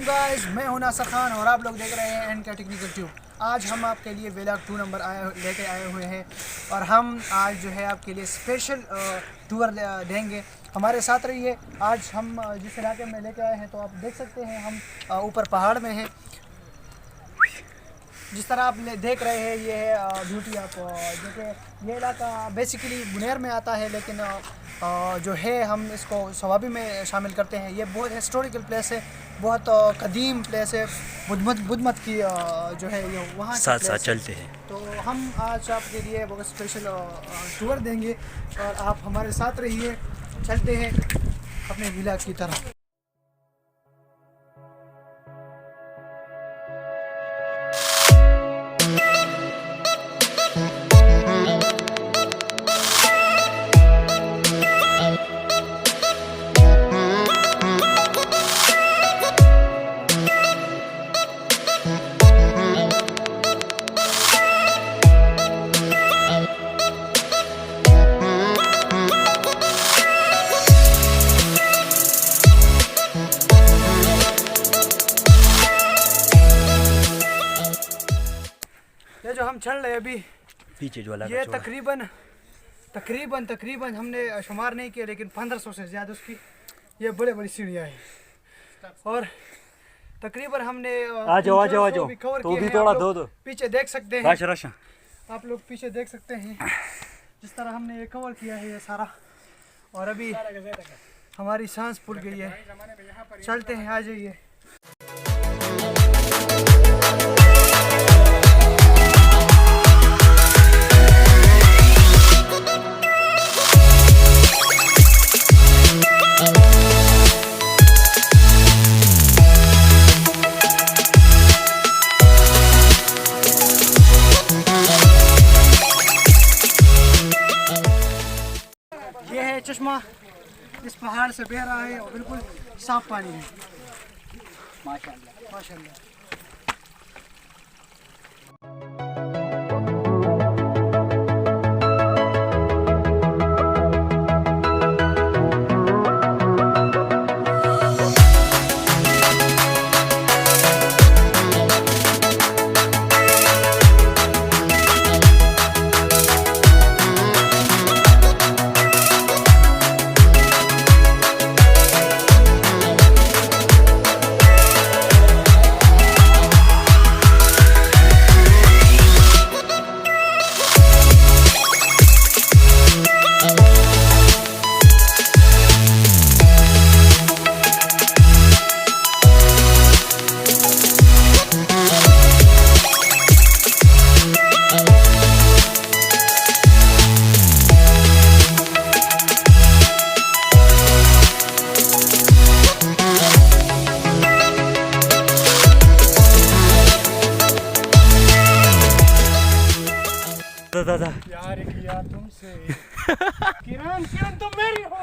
वालेकुम गाइस, मैं हूं नासिर खान और आप लोग देख रहे हैं एनके टेक्निकल ट्यूब। आज हम आपके लिए व्लॉग 2 नंबर लेके आए हुए हैं और हम आज जो है आपके लिए स्पेशल टूर देंगे। हमारे साथ रहिए। आज हम जिस इलाके में लेके आए हैं तो आप देख सकते हैं हम ऊपर पहाड़ में हैं। जिस तरह आप देख रहे हैं ये है ब्यूटी आप जो कि ये इलाका बेसिकली बुनेर में आता है, लेकिन जो है हम इसको सवाबी में शामिल करते हैं। ये बहुत हिस्टोरिकल प्लेस है, बहुत कदीम प्लेस है। बुद्ध मत की जो है ये वहाँ साथ साथ चलते हैं। तो हम आज आपके लिए बहुत स्पेशल टूर देंगे और आप हमारे साथ रहिए। चलते हैं अपने विला की तरफ। ये जो हम चल रहे हैं अभी पीछे जो ये तकरीबन हमने शुमार नहीं किया, लेकिन 1500 से ज़्यादा उसकी ये बड़ी सीढ़ियाँ हैं और तकरीबन हमने आ जाओ तो भी थोड़ा दो पीछे देख सकते हैं। राशा आप लोग पीछे देख सकते हैं जिस तरह हमने ये कवर किया है ये सारा, और अभी हमारी सांस फूल गई है। चलते हैं, आ जाइए। ये है चश्मा, इस पहाड़ से बह रहा है और बिल्कुल साफ पानी है। माशाल्लाह माशाल्लाह। दादा यार तुमसे किरण तुम मेरी हो।